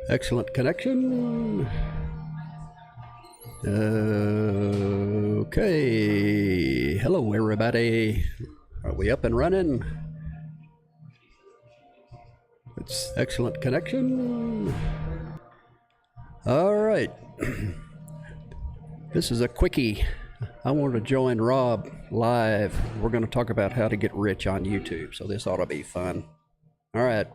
Excellent connection. Okay. Hello, everybody. Are we up and running? It's excellent connection. All right. This is a quickie. I want to join Rob live. We're going to talk about how to get rich on YouTube, so this ought to be fun. All right.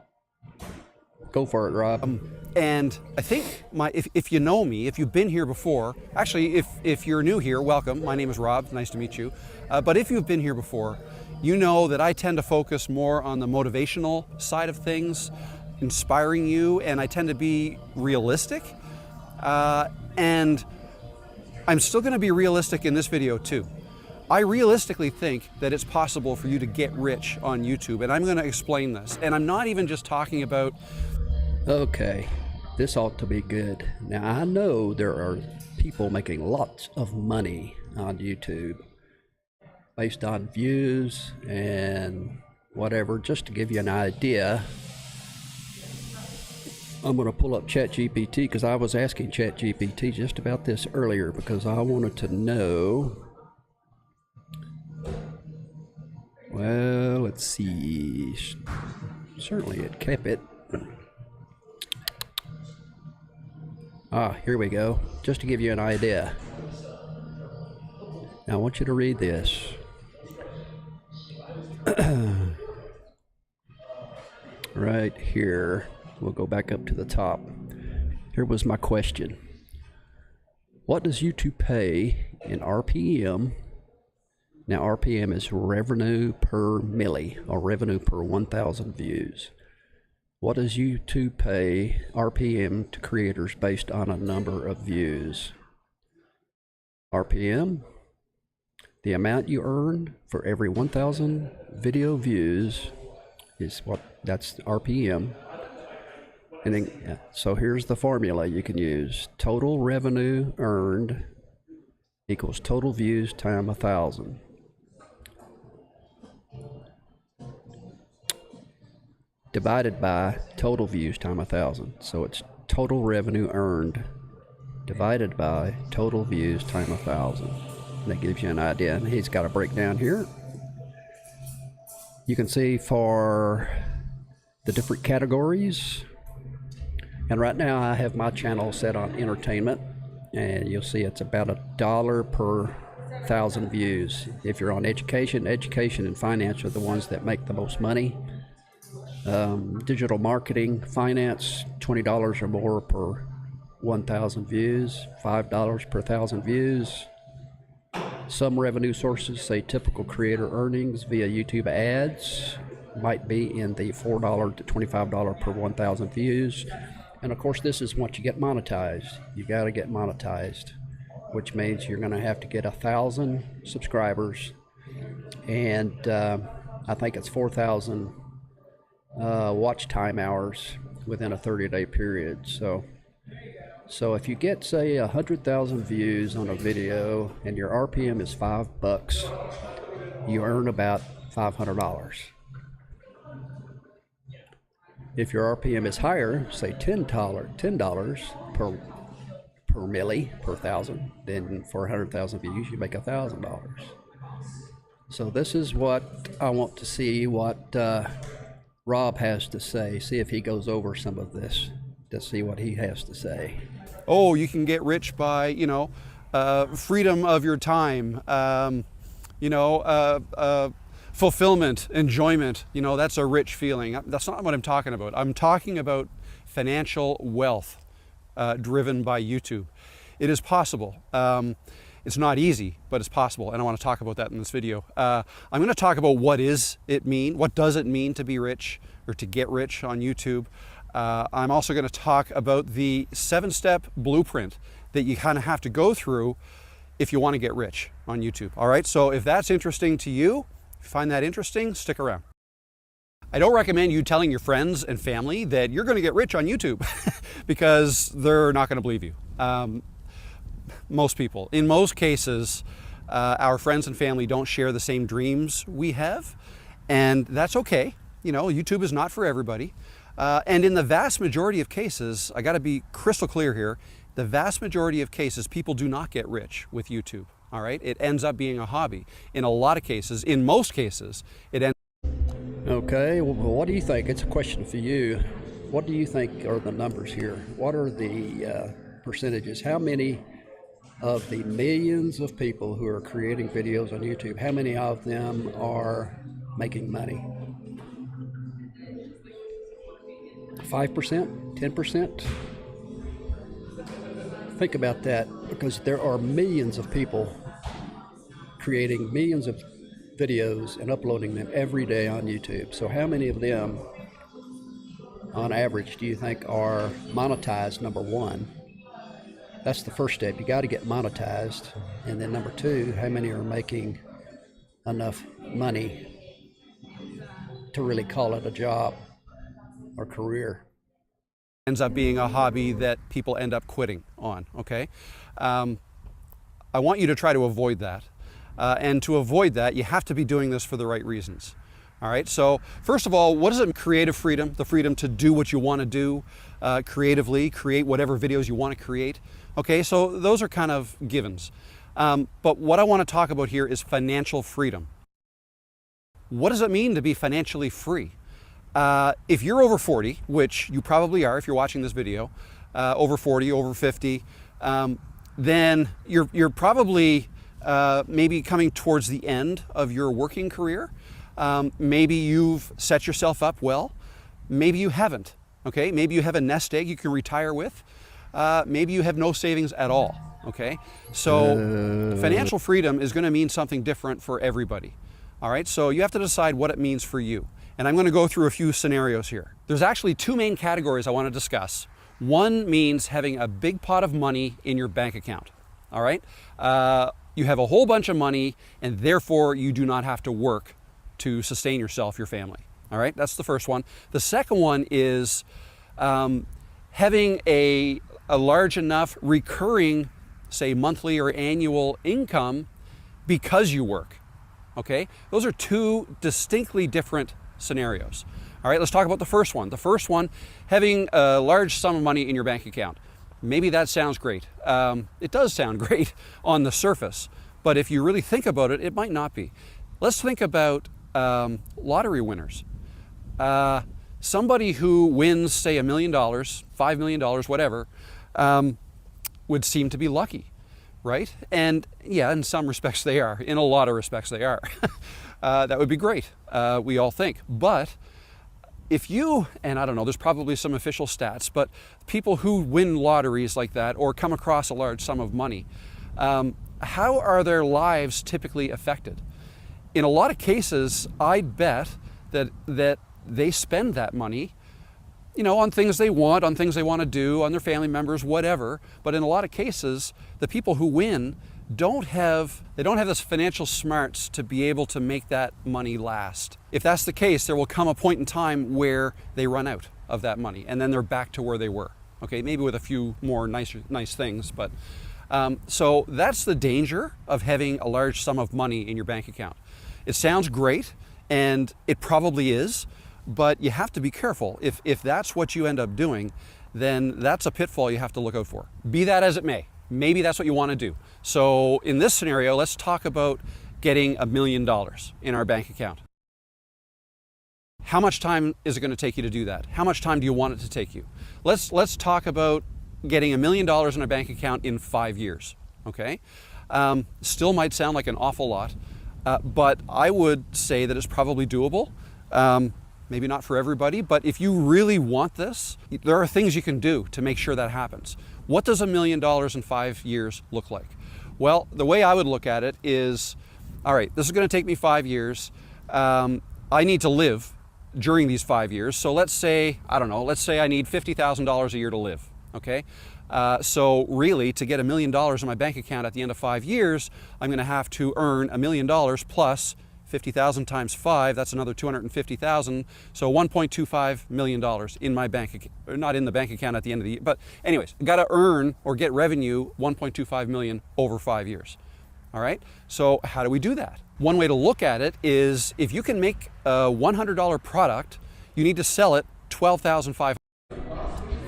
Go for it, Rob. And I think if you know me, if you've been here before, actually, if you're new here, welcome. My name is Rob. Nice to meet you. But if you've been here before, you know that I tend to focus more on the motivational side of things, inspiring you, and I tend to be realistic. And I'm still going to be realistic in this video too. I realistically think that it's possible for you to get rich on YouTube, and I'm going to explain this. And I'm not even just talking about... Okay, this ought to be good. Now, I know there are people making lots of money on YouTube based on views and whatever. Just to give you an idea, I'm going to pull up ChatGPT because I was asking ChatGPT just about this earlier because I wanted to know. Well, let's see. Certainly it kept it. Here we go. Just to give you an idea. Now I want you to read this. Right here. We'll go back up to the top. Here was my question. What does YouTube pay in RPM? Now RPM is revenue per milli, or revenue per 1,000 views. What does YouTube pay RPM to creators based on a number of views? RPM, the amount you earn for every 1,000 video views is that's RPM. And then, so here's the formula you can use. Total revenue earned equals total views times 1,000. Divided by total views times 1,000. So it's total revenue earned divided by total views times 1,000. That gives you an idea. And he's got a breakdown here. You can see for the different categories. And right now I have my channel set on entertainment, and you'll see it's about $1 per 1,000 views. If you're on education and finance are the ones that make the most money. Digital marketing, finance, $20 or more per 1,000 views, $5 per 1,000 views. Some revenue sources say typical creator earnings via YouTube ads might be in the $4 to $25 per 1,000 views. And of course, this is once you get monetized. You got to get monetized, which means you're going to have to get 1,000 subscribers, and I think it's 4,000 watch time hours within a 30-day period. So if you get, say, 100,000 views on a video and your RPM is $5, you earn about $500. If your RPM is higher, say $10 per milli, per 1,000, then for 100,000 views, you make $1,000. So this is what I want to see what Rob has to say. See if he goes over some of this to see what he has to say. Oh, you can get rich by, freedom of your time, fulfillment, enjoyment, that's a rich feeling. That's not what I'm talking about. I'm talking about financial wealth driven by YouTube. It is possible. It's not easy, but it's possible, and I want to talk about that in this video. I'm going to talk about what does it mean to be rich or to get rich on YouTube. I'm also going to talk about the 7-step blueprint that you kind of have to go through if you want to get rich on YouTube. All right, so if that's interesting to you, if you find that interesting, stick around. I don't recommend you telling your friends and family that you're going to get rich on YouTube because they're not going to believe you. Most people, in most cases, our friends and family don't share the same dreams we have, and that's okay. YouTube is not for everybody. And in the vast majority of cases, I got to be crystal clear here, the vast majority of cases, people do not get rich with YouTube. All right, it ends up being a hobby. In a lot of cases, in most cases, it ends. Okay, well, what do you think? It's a question for you. What do you think are the numbers here? What are the percentages? How many of the millions of people who are creating videos on YouTube, how many of them are making money? 5%? 10%? Think about that, because there are millions of people creating millions of videos and uploading them every day on YouTube. So how many of them, on average, do you think are monetized, number one? That's the first step. You got to get monetized. And then number two, how many are making enough money to really call it a job or career? Ends up being a hobby that people end up quitting on, okay? I want you to try to avoid that. And to avoid that, you have to be doing this for the right reasons. All right, so first of all, what is it? Creative freedom, the freedom to do what you want to do creatively, create whatever videos you want to create. Okay, so those are kind of givens. But what I want to talk about here is financial freedom. What does it mean to be financially free? If you're over 40, which you probably are if you're watching this video, over 40, over 50, then you're probably maybe coming towards the end of your working career. Maybe you've set yourself up well. Maybe you haven't. Okay, maybe you have a nest egg you can retire with. Maybe you have no savings at all. Okay, so financial freedom is going to mean something different for everybody. All right, so you have to decide what it means for you. And I'm going to go through a few scenarios here. There's actually two main categories I want to discuss. One means having a big pot of money in your bank account. All right, you have a whole bunch of money, and therefore you do not have to work to sustain yourself, your family. All right, that's the first one. The second one is having a large enough recurring, say, monthly or annual income because you work. Okay, those are two distinctly different scenarios. All right, let's talk about the first one. The first one, having a large sum of money in your bank account. Maybe that sounds great. It does sound great on the surface, but if you really think about it, it might not be. Let's think about lottery winners. Somebody who wins, say, $1 million, $5 million, whatever, would seem to be lucky, right? And yeah, in some respects they are. In a lot of respects they are. That would be great, we all think. But if you, and I don't know, there's probably some official stats, but people who win lotteries like that or come across a large sum of money, how are their lives typically affected? In a lot of cases, I'd bet that they spend that money, you know, on things they want, on things they want to do, on their family members, whatever. But in a lot of cases, the people who win don't have this financial smarts to be able to make that money last. If that's the case, there will come a point in time where they run out of that money, and then they're back to where they were. Okay, maybe with a few more nice things, but so that's the danger of having a large sum of money in your bank account. It sounds great, and it probably is, but you have to be careful. If that's what you end up doing, then that's a pitfall you have to look out for. Be that as it may, maybe that's what you want to do. So in this scenario, let's talk about getting $1 million in our bank account. How much time is it going to take you to do that? How much time do you want it to take you? Let's talk about getting $1 million in our bank account in 5 years, okay? Still might sound like an awful lot, but I would say that it's probably doable. Maybe not for everybody, but if you really want this, there are things you can do to make sure that happens. What does $1 million in 5 years look like? Well, the way I would look at it is, all right, this is going to take me 5 years. I need to live during these 5 years. So let's say, I don't know, let's say I need $50,000 a year to live, okay? So really, to get $1 million in my bank account at the end of 5 years, I'm going to have to earn $1 million plus 50,000 times 5, that's another 250,000. So $1.25 million in my bank account, not in the bank account at the end of the year. But anyways, got to earn or get revenue 1.25 million over 5 years. All right. So how do we do that? One way to look at it is if you can make a $100 product, you need to sell it $12,500.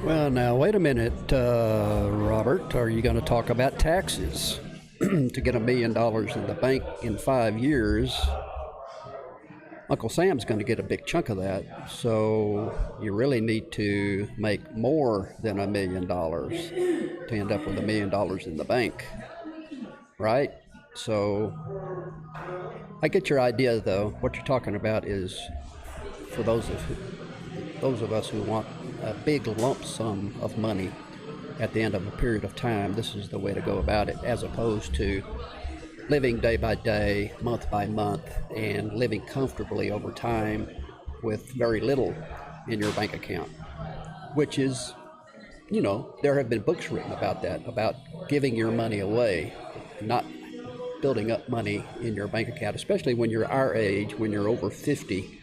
Well, now, wait a minute, Robert. Are you going to talk about taxes? To get $1 million in the bank in 5 years, Uncle Sam's going to get a big chunk of that. So you really need to make more than $1 million to end up with $1 million in the bank, right? So I get your idea, though. What you're talking about is for those of us who want a big lump sum of money at the end of a period of time. This is the way to go about it, as opposed to living day by day, month by month, and living comfortably over time with very little in your bank account, which is, there have been books written about that, about giving your money away, not building up money in your bank account, especially when you're our age, when you're over 50.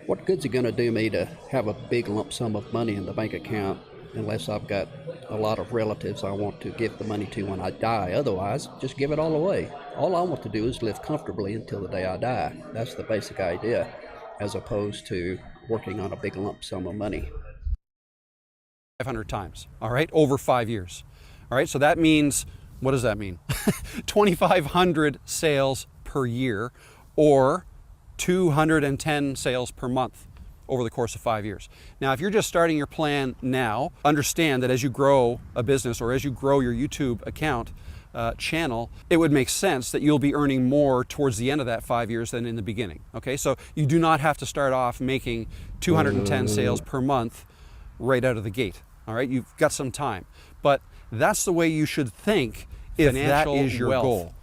What good's it going to do me to have a big lump sum of money in the bank account unless I've got a lot of relatives I want to give the money to when I die? Otherwise, just give it all away. All I want to do is live comfortably until the day I die. That's the basic idea, as opposed to working on a big lump sum of money. 500 times, all right, over 5 years. All right, so that means, what does that mean? 2,500 sales per year, or 210 sales per month over the course of 5 years. Now, if you're just starting your plan now, understand that as you grow a business or as you grow your YouTube account channel, it would make sense that you'll be earning more towards the end of that 5 years than in the beginning. Okay, so you do not have to start off making 210 sales per month right out of the gate. All right, you've got some time, but that's the way you should think if that is your goal,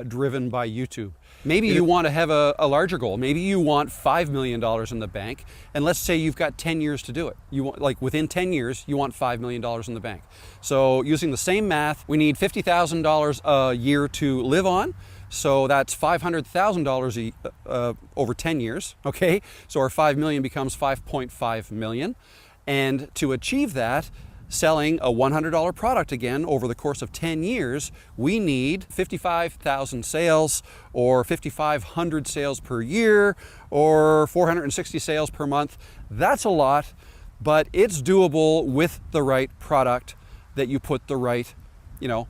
driven by YouTube. Maybe you want to have a larger goal. Maybe you want $5 million in the bank, and let's say you've got 10 years to do it. You want, like within 10 years, you want $5 million in the bank. So using the same math, we need $50,000 a year to live on. So that's $500,000 over 10 years, okay? So our 5 million becomes 5.5 million. And to achieve that, selling a $100 product again over the course of 10 years, we need 55,000 sales, or 5,500 sales per year, or 460 sales per month. That's a lot, but it's doable with the right product that you put the right,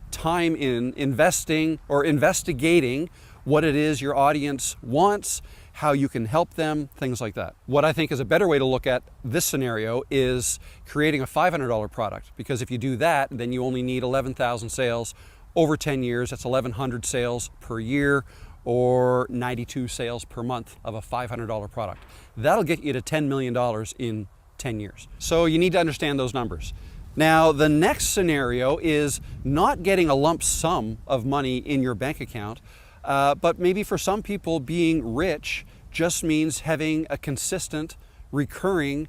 time in investing or investigating what it is your audience wants, how you can help them, things like that. What I think is a better way to look at this scenario is creating a $500 product, because if you do that, then you only need 11,000 sales over 10 years. That's 1,100 sales per year, or 92 sales per month of a $500 product. That'll get you to $10 million in 10 years. So you need to understand those numbers. Now, the next scenario is not getting a lump sum of money in your bank account, but maybe for some people, being rich just means having a consistent, recurring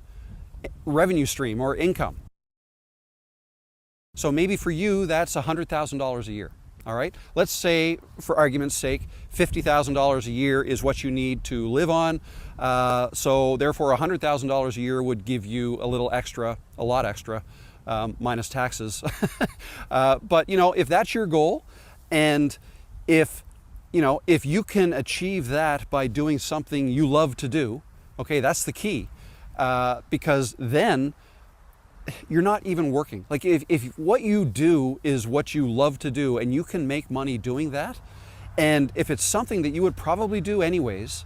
revenue stream or income. So maybe for you, that's $100,000 a year. All right. Let's say, for argument's sake, $50,000 a year is what you need to live on. So therefore, $100,000 a year would give you a little extra, a lot extra, minus taxes. But if that's your goal, and if you can achieve that by doing something you love to do, okay, that's the key, because then you're not even working. Like if what you do is what you love to do and you can make money doing that, and if it's something that you would probably do anyways,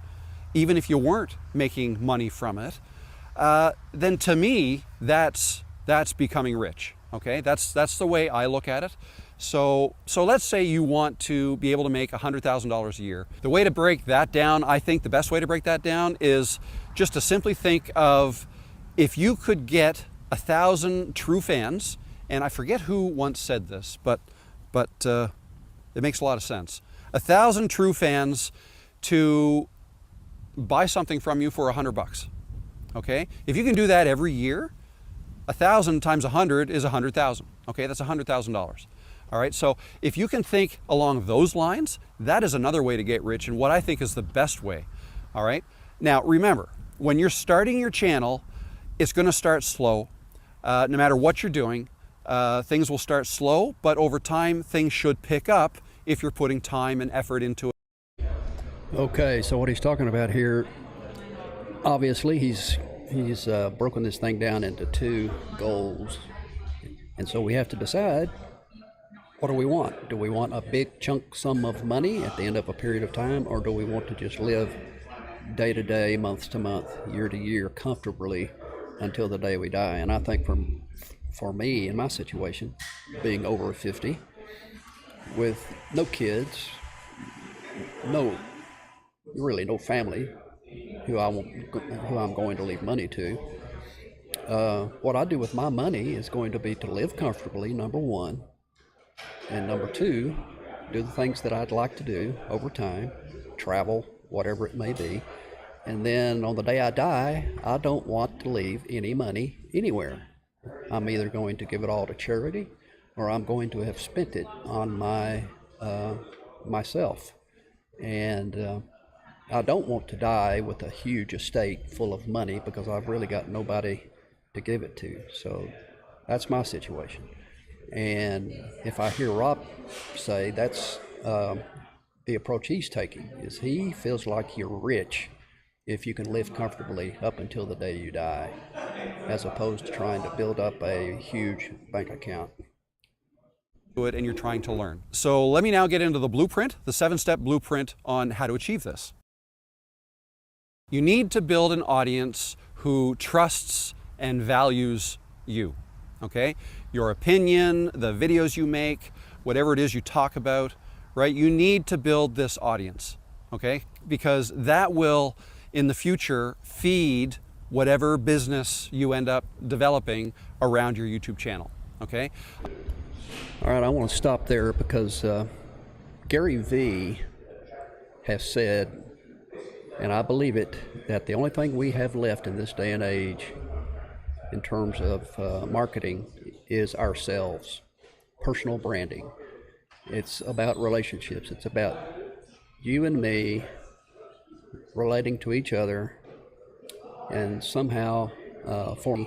even if you weren't making money from it, then to me, that's becoming rich, okay? That's the way I look at it. So let's say you want to be able to make $100,000 a year. The way to break that down, I think the best way to break that down is just to simply think of, if you could get 1,000 true fans, and I forget who once said this, but it makes a lot of sense. 1,000 true fans to buy something from you for $100, okay? If you can do that every year, 1,000 times 100 is 100,000, okay? That's $100,000. All right, so if you can think along those lines, that is another way to get rich, and what I think is the best way. All right, now remember, when you're starting your channel, it's going to start slow. No matter what you're doing, things will start slow, but over time, things should pick up if you're putting time and effort into it. Okay, so what he's talking about here, obviously he's he's broken this thing down into 2 goals. And so we have to decide, what do we want? Do we want a big chunk sum of money at the end of a period of time, or do we want to just live day to day, month to month, year to year comfortably until the day we die? And I think for me, in my situation, being over 50, with no kids, really no family who I'm going to leave money to, what I do with my money is going to be to live comfortably, number one, and number two, do the things that I'd like to do over time, travel, whatever it may be. And then on the day I die, I don't want to leave any money anywhere. I'm either going to give it all to charity, or I'm going to have spent it on myself. And I don't want to die with a huge estate full of money, because I've really got nobody to give it to. So that's my situation. And if I hear Rob say that's the approach he's taking, is he feels like you're rich if you can live comfortably up until the day you die, as opposed to trying to build up a huge bank account. It and you're trying to learn. So let me now get into the blueprint, the 7-step blueprint on how to achieve this. You need to build an audience who trusts and values you, okay? Your opinion, the videos you make, whatever it is you talk about, right? You need to build this audience, okay? Because that will, in the future, feed whatever business you end up developing around your YouTube channel, okay? All right, I want to stop there because Gary Vee has said, and I believe it, that the only thing we have left in this day and age in terms of marketing is ourselves, personal branding. It's about relationships. It's about you and me relating to each other and somehow forming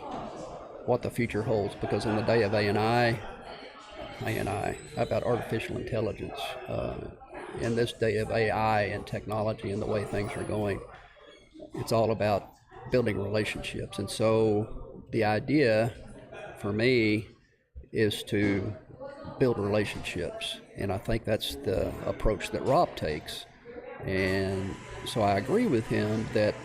what the future holds. Because in the day of AI, about artificial intelligence, in this day of AI and technology and the way things are going, it's all about building relationships. And so the idea for me is to build relationships, and I think that's the approach that Rob takes. And so I agree with him that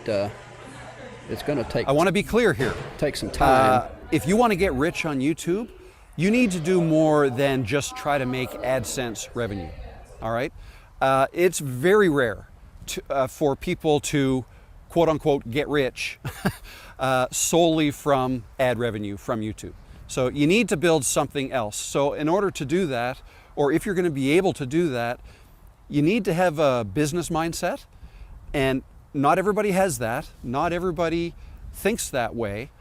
it's going to take. I want to be clear here. Take some time. If you want to get rich on YouTube, you need to do more than just try to make AdSense revenue. All right, it's very rare for people to, quote unquote, get rich solely from ad revenue from YouTube. So you need to build something else. So in order to do that, or if you're going to be able to do that, you need to have a business mindset. And not everybody has that. Not everybody thinks that way.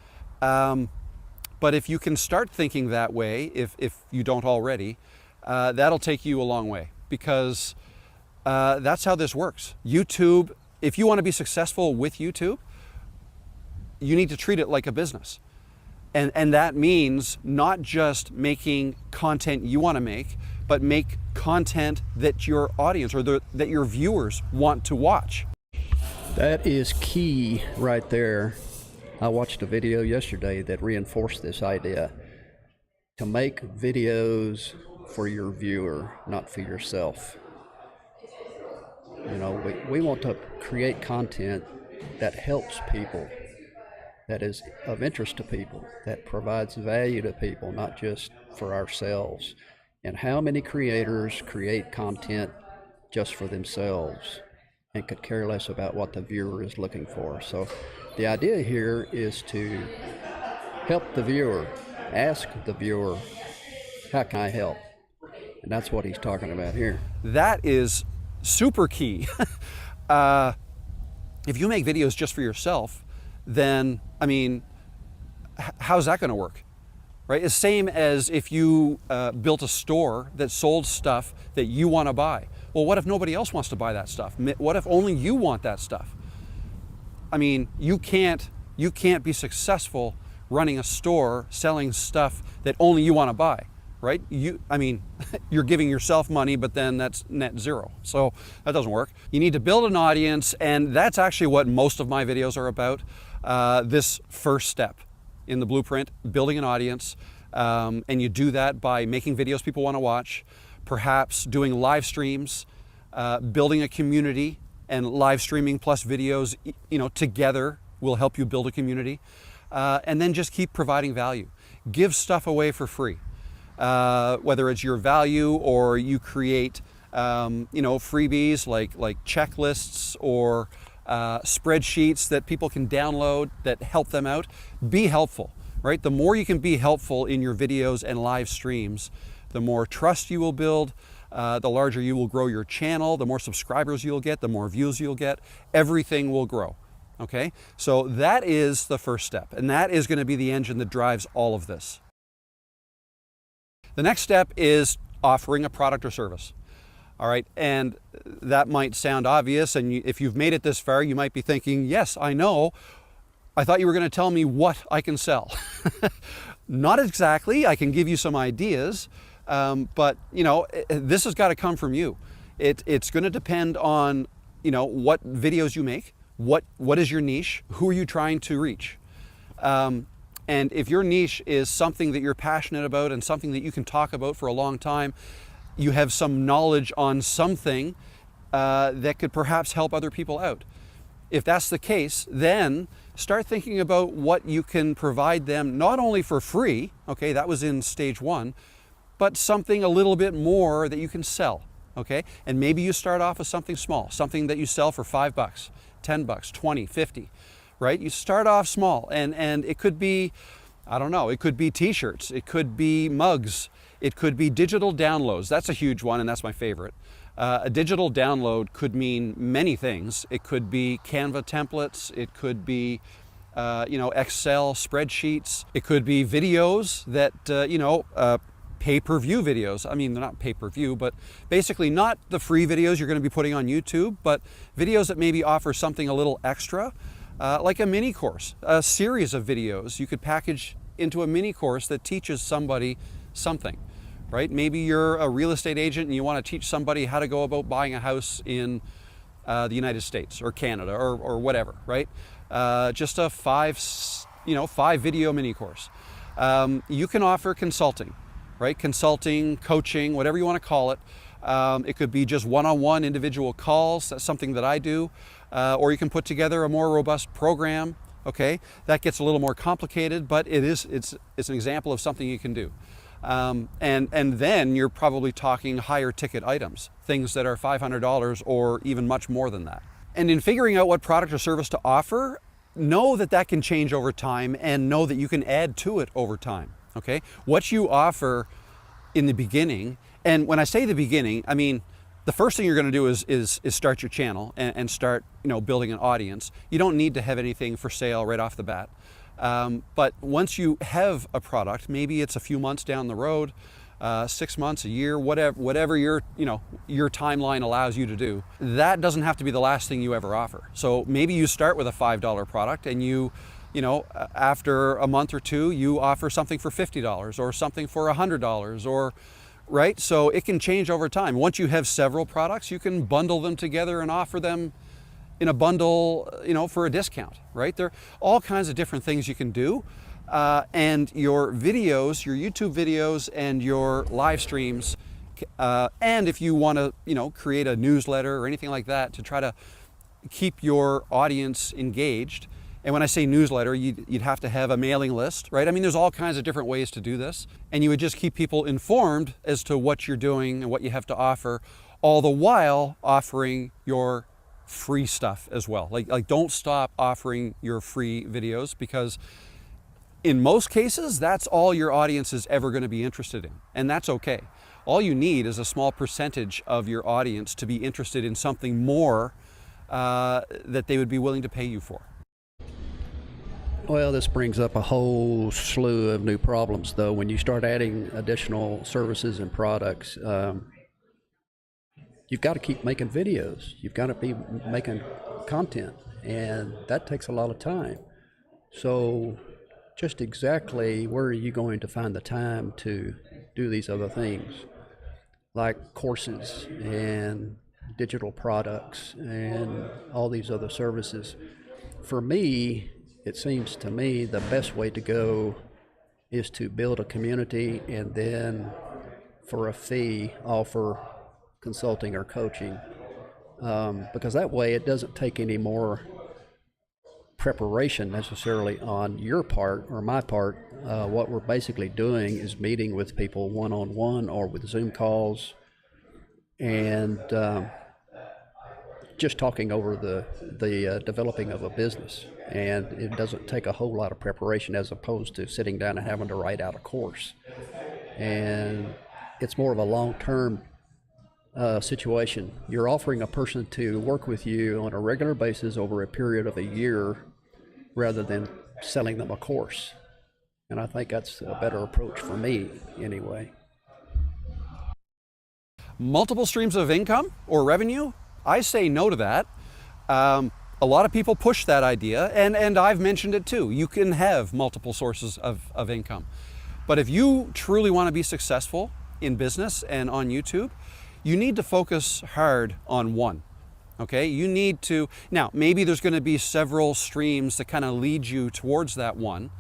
But if you can start thinking that way, if you don't already, that'll take you a long way, because that's how this works. YouTube, if you want to be successful with YouTube, you need to treat it like a business. And that means not just making content you want to make, but make content that your audience or that your viewers want to watch. That is key right there. I watched a video yesterday that reinforced this idea. To make videos for your viewer, not for yourself. You know, we want to create content that helps people, that is of interest to people, that provides value to people, not just for ourselves. And how many creators create content just for themselves and could care less about what the viewer is looking for? So the idea here is to help the viewer, ask the viewer, how can I help? And that's what he's talking about here. That is super key. If you make videos just for yourself, then, I mean, how's that going to work? Right? It's the same as if you built a store that sold stuff that you want to buy. Well, what if nobody else wants to buy that stuff? What if only you want that stuff? I mean, you can't be successful running a store selling stuff that only you want to buy, right? You're giving yourself money, but then that's net zero. So that doesn't work. You need to build an audience, and that's actually what most of my videos are about. this first step in the blueprint, building an audience, and you do that by making videos people want to watch, perhaps doing live streams, building a community, and live streaming plus videos, together will help you build a community. And then just keep providing value. Give stuff away for free, whether it's your value or you create, freebies like checklists or spreadsheets that people can download that help them out. Be helpful, right? The more you can be helpful in your videos and live streams, the more trust you will build, the larger you will grow your channel, the more subscribers you'll get, the more views you'll get, everything will grow. Okay, so that is the first step, and that is going to be the engine that drives all of this. The next step is offering a product or service. All right, and that might sound obvious, and if you've made it this far, you might be thinking, yes, I know. I thought you were going to tell me what I can sell. Not exactly. I can give you some ideas, but this has got to come from you. It's going to depend on what videos you make. What is your niche? Who are you trying to reach? And if your niche is something that you're passionate about and something that you can talk about for a long time, you have some knowledge on something that could perhaps help other people out. If that's the case, then start thinking about what you can provide them, not only for free, okay, that was in stage one, but something a little bit more that you can sell, okay? And maybe you start off with something small, something that you sell for $5. $10, 20, 50, right? You start off small, and it could be, I don't know, it could be t-shirts, it could be mugs, it could be digital downloads. That's a huge one, and that's my favorite. A digital download could mean many things. It could be Canva templates, it could be Excel spreadsheets, it could be videos that pay-per-view videos. I mean, they're not pay-per-view, but basically not the free videos you're going to be putting on YouTube, but videos that maybe offer something a little extra, like a mini course, a series of videos you could package into a mini course that teaches somebody something, right? Maybe you're a real estate agent and you want to teach somebody how to go about buying a house in the United States or Canada or whatever, right? Just a five video mini course. You can offer consulting. Right? Consulting, coaching, whatever you want to call it. It could be just one-on-one individual calls. That's something that I do. Or you can put together a more robust program. Okay, that gets a little more complicated, but it's an example of something you can do. And then you're probably talking higher ticket items, things that are $500 or even much more than that. And in figuring out what product or service to offer, know that can change over time, and know that you can add to it over time. Okay, what you offer in the beginning, and when I say the beginning, I mean the first thing you're going to do is start your channel and start building an audience. You don't need to have anything for sale right off the bat, but once you have a product, maybe it's a few months down the road, 6 months, a year, whatever your timeline allows you to do. That doesn't have to be the last thing you ever offer. So maybe you start with a $5 product, and after a month or two, you offer something for $50 or something for $100 or, right? So it can change over time. Once you have several products, you can bundle them together and offer them in a bundle, for a discount, right? There are all kinds of different things you can do. And your videos, your YouTube videos and your live streams, and if you want to, create a newsletter or anything like that to try to keep your audience engaged. And when I say newsletter, you'd have to have a mailing list, right? I mean, there's all kinds of different ways to do this. And you would just keep people informed as to what you're doing and what you have to offer, all the while offering your free stuff as well. Like don't stop offering your free videos, because in most cases, that's all your audience is ever going to be interested in. And that's okay. All you need is a small percentage of your audience to be interested in something more that they would be willing to pay you for. Well, this brings up a whole slew of new problems, though. When you start adding additional services and products, you've got to keep making videos. You've got to be making content, and that takes a lot of time. So just exactly where are you going to find the time to do these other things, like courses and digital products and all these other services? For me, it seems to me the best way to go is to build a community and then for a fee offer consulting or coaching, because that way it doesn't take any more preparation necessarily on your part or my part. What we're basically doing is meeting with people one-on-one or with Zoom calls and just talking over the developing of a business. And it doesn't take a whole lot of preparation as opposed to sitting down and having to write out a course. And it's more of a long-term situation. You're offering a person to work with you on a regular basis over a period of a year rather than selling them a course. And I think that's a better approach for me anyway. Multiple streams of income or revenue? I say no to that. A lot of people push that idea, and I've mentioned it too. You can have multiple sources of income. But if you truly want to be successful in business and on YouTube, you need to focus hard on one. Okay, you need to, now maybe there's going to be several streams that kind of lead you towards that one.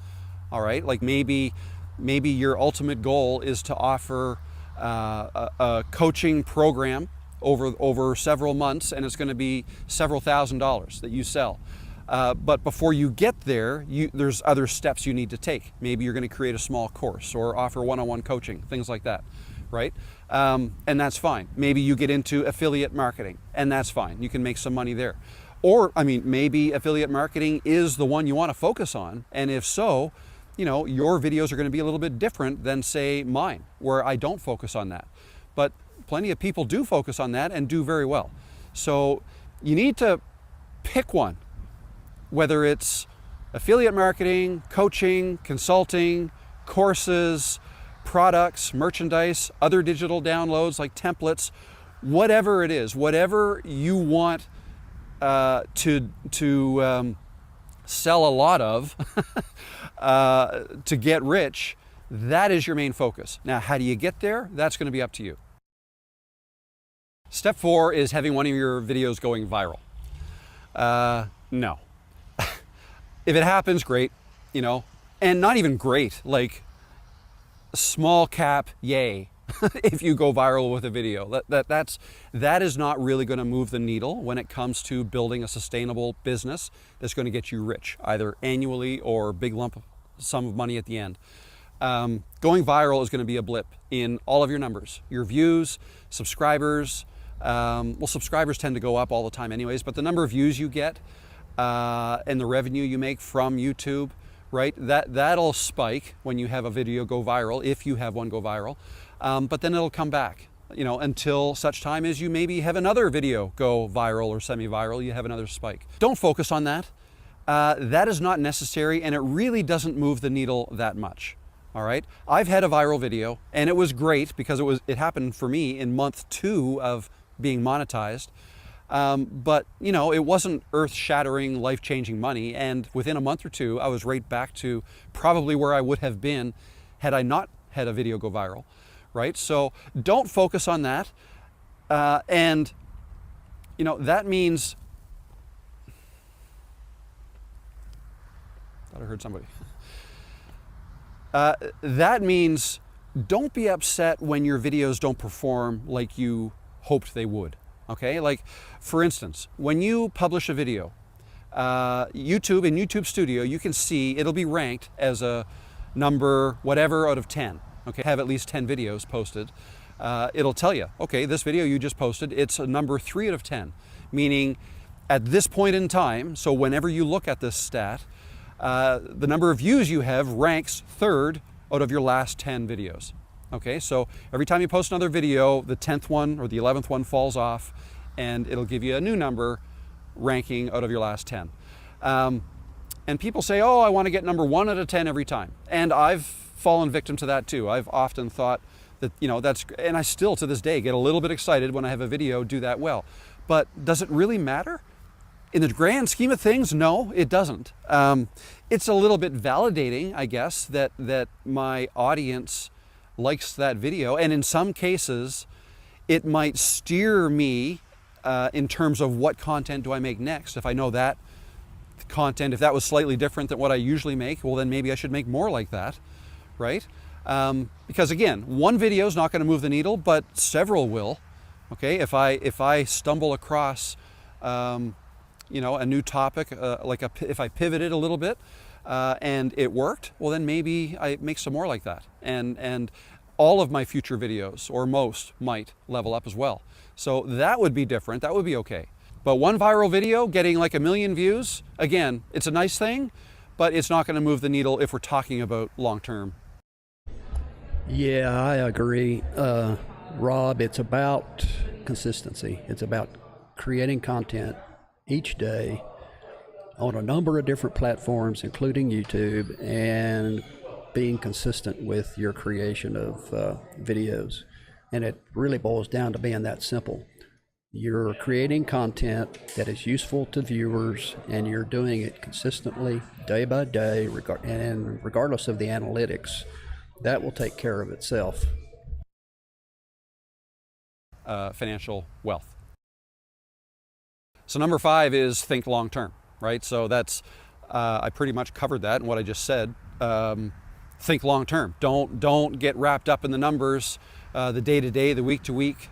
All right, like maybe your ultimate goal is to offer a coaching program over several months, and it's going to be several $1,000s that you sell. But before you get there, there's other steps you need to take. Maybe you're going to create a small course or offer one-on-one coaching, things like that, right? And that's fine. Maybe you get into affiliate marketing, and that's fine. You can make some money there. Or, I mean, maybe affiliate marketing is the one you want to focus on, and if so, you know, your videos are going to be a little bit different than, say, mine, where I don't focus on that. But plenty of people do focus on that and do very well. So you need to pick one, whether it's affiliate marketing, coaching, consulting, courses, products, merchandise, other digital downloads like templates, whatever it is, whatever you want to sell a lot of to get rich, that is your main focus. Now, how do you get there? That's going to be up to you. Step 4 is having one of your videos going viral. No. If it happens, great, you know, and not even great, like small cap, yay, if you go viral with a video. That is not really going to move the needle when it comes to building a sustainable business that's going to get you rich, either annually or big lump sum of money at the end. Going viral is going to be a blip in all of your numbers, your views, subscribers. Well, subscribers tend to go up all the time anyways, but the number of views you get and the revenue you make from YouTube, right? That'll spike when you have a video go viral, if you have one go viral, but then it'll come back, you know, until such time as you maybe have another video go viral or semi-viral, you have another spike. Don't focus on that. That is not necessary, and it really doesn't move the needle that much. All right, I've had a viral video, and it was great because it happened for me in month 2 of being monetized. But you know, it wasn't earth-shattering, life-changing money, and within a month or 2, I was right back to probably where I would have been had I not had a video go viral, right? So don't focus on that, and you know, that means, thought I heard somebody. That means don't be upset when your videos don't perform like you hoped they would. Okay, like for instance, when you publish a video, in YouTube Studio, you can see it'll be ranked as a number whatever out of 10. Okay, have at least 10 videos posted. It'll tell you, okay, this video you just posted, it's a number 3 out of 10, meaning at this point in time. So whenever you look at this stat, the number of views you have ranks 3rd out of your last 10 videos. Okay, so every time you post another video, the 10th one or the 11th one falls off, and it'll give you a new number ranking out of your last 10. And people say, oh, I want to get number 1 out of 10 every time. And I've fallen victim to that too. I've often thought that, you know, and I still to this day get a little bit excited when I have a video do that well. But does it really matter? In the grand scheme of things, no, it doesn't. It's a little bit validating, I guess, that my audience likes that video, and in some cases it might steer me in terms of what content do I make next. If I know that content, if that was slightly different than what I usually make, well, then maybe I should make more like that, right? Because again, one video is not going to move the needle, but several will. Okay, if I stumble across, you know, a new topic, if I pivoted a little bit and it worked, well, then maybe I make some more like that, and all of my future videos, or most, might level up as well. So that would be different. That would be okay. But one viral video getting like 1 million views, again, it's a nice thing, but it's not going to move the needle if we're talking about long term. Yeah, I agree. Rob, it's about consistency. It's about creating content each day on a number of different platforms, including YouTube, and being consistent with your creation of videos. And it really boils down to being that simple. You're creating content that is useful to viewers, and you're doing it consistently, day by day, and regardless of the analytics, that will take care of itself. Financial wealth. So number 5 is think long term, right? So that's, I pretty much covered that in what I just said. Think long term. Don't get wrapped up in the numbers, the day to day, the week to week,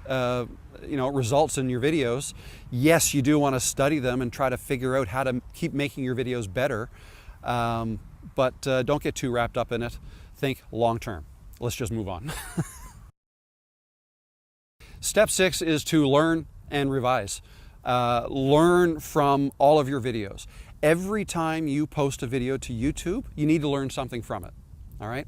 you know, results in your videos. Yes, you do want to study them and try to figure out how to keep making your videos better, but don't get too wrapped up in it. Think long term. Let's just move on. Step 6 is to learn and revise. Learn from all of your videos. Every time you post a video to YouTube, you need to learn something from it. All right?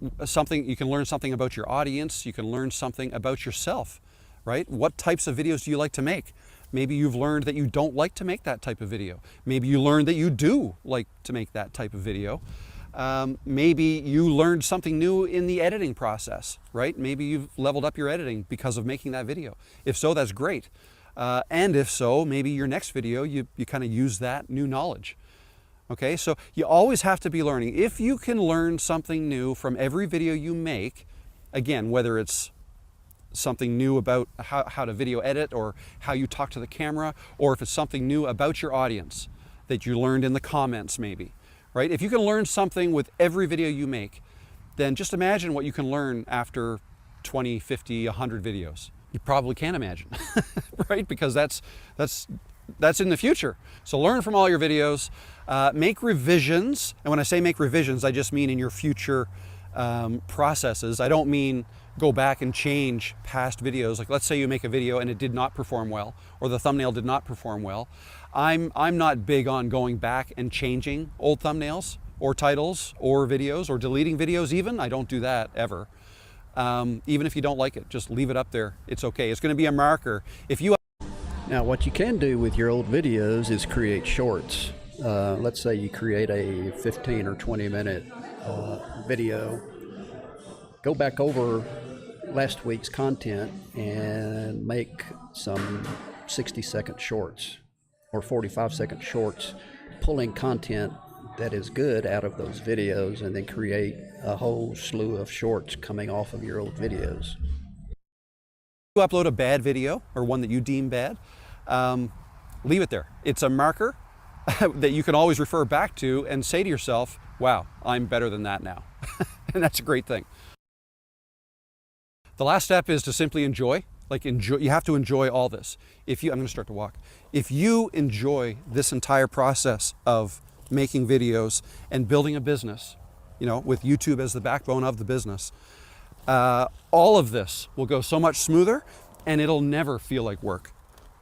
You can learn something about your audience. You can learn something about yourself, right? What types of videos do you like to make? Maybe you've learned that you don't like to make that type of video. Maybe you learned that you do like to make that type of video. Maybe you learned something new in the editing process, right? Maybe you've leveled up your editing because of making that video. If so, that's great. And if so, maybe your next video, you kind of use that new knowledge. Okay, so you always have to be learning. If you can learn something new from every video you make, again, whether it's something new about how to video edit, or how you talk to the camera, or if it's something new about your audience that you learned in the comments maybe, right? If you can learn something with every video you make, then just imagine what you can learn after 20, 50, 100 videos. You probably can't imagine, right? Because that's in the future. So learn from all your videos, make revisions. And when I say make revisions, I just mean in your future processes. I don't mean go back and change past videos. Like, let's say you make a video and it did not perform well, or the thumbnail did not perform well. I'm not big on going back and changing old thumbnails or titles or videos, or deleting videos even. I don't do that ever. Even if you don't like it, just leave it up there. It's okay. It's going to be a marker. Now, what you can do with your old videos is create shorts. Let's say you create a 15 or 20 minute video. Go back over last week's content and make some 60-second shorts or 45-second shorts, pulling content that is good out of those videos, and then create a whole slew of shorts coming off of your old videos. You upload a bad video, or one that you deem bad, leave it there. It's a marker that you can always refer back to and say to yourself, wow, I'm better than that now. And that's a great thing. The last step is to simply enjoy. You have to enjoy all this. I'm going to start to walk. If you enjoy this entire process of making videos and building a business, you know, with YouTube as the backbone of the business, all of this will go so much smoother, and it'll never feel like work.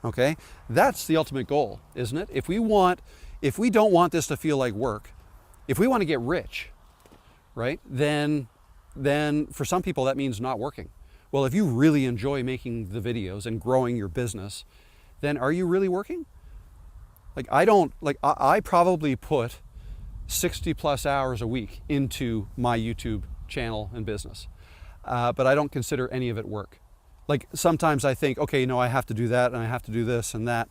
Okay? That's the ultimate goal, isn't it? If we don't want this to feel like work, if we want to get rich, right, then for some people that means not working. Well, if you really enjoy making the videos and growing your business, then are you really working? I probably put 60 plus hours a week into my YouTube channel and business, but I don't consider any of it work. Like, sometimes I think, okay, no, I have to do that and I have to do this and that,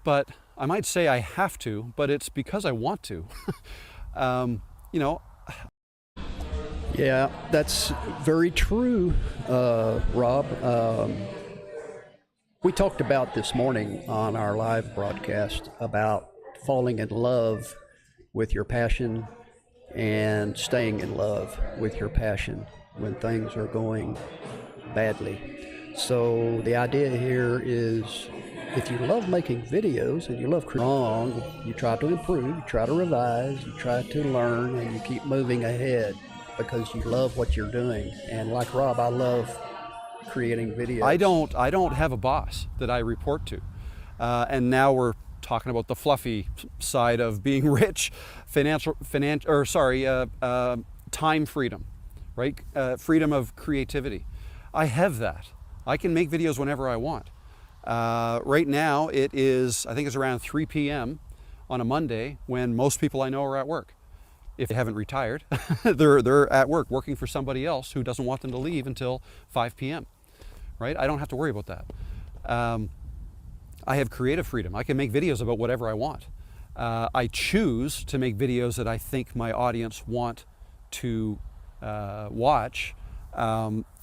but I might say I have to, but it's because I want to. You know. Yeah, that's very true, Rob. We talked about this morning on our live broadcast about falling in love with your passion and staying in love with your passion when things are going badly. So the idea here is, if you love making videos and you love creating, you try to improve, you try to revise, you try to learn, and you keep moving ahead because you love what you're doing. And like Rob, I love creating videos. I don't have a boss that I report to. And now we're talking about the fluffy side of being rich, time freedom, right? Freedom of creativity. I have that. I can make videos whenever I want. Right now it is, I think it's around 3 p.m. on a Monday when most people I know are at work. If they haven't retired, they're at work working for somebody else who doesn't want them to leave until 5 p.m. Right? I don't have to worry about that. I have creative freedom. I can make videos about whatever I want. I choose to make videos that I think my audience want to watch,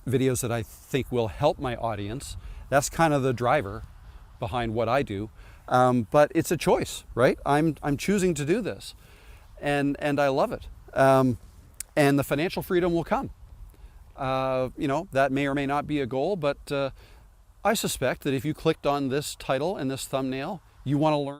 videos that I think will help my audience. That's kind of the driver behind what I do. But it's a choice, right? I'm choosing to do this, and I love it. And the financial freedom will come. That may or may not be a goal, but I suspect that if you clicked on this title and this thumbnail, you want to learn.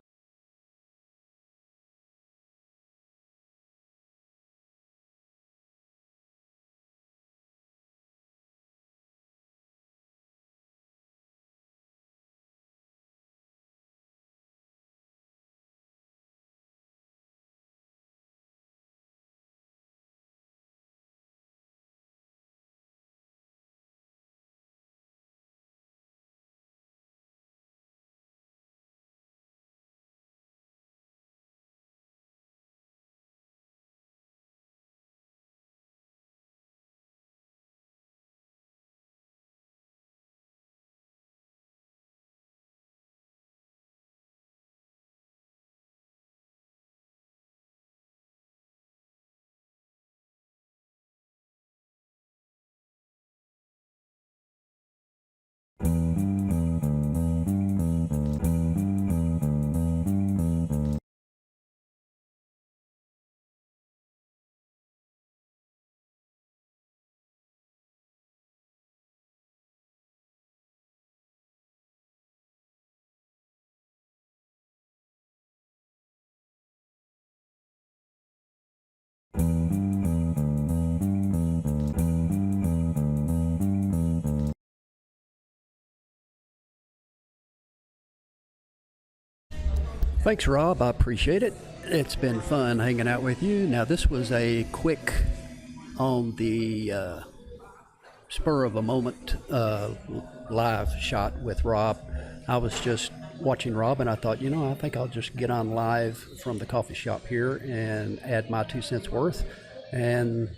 Thanks, Rob. I appreciate it. It's been fun hanging out with you. Now, this was a quick, on the spur of a moment, live shot with Rob. I was just watching Rob and I thought, I think I'll just get on live from the coffee shop here and add my 2 cents worth. And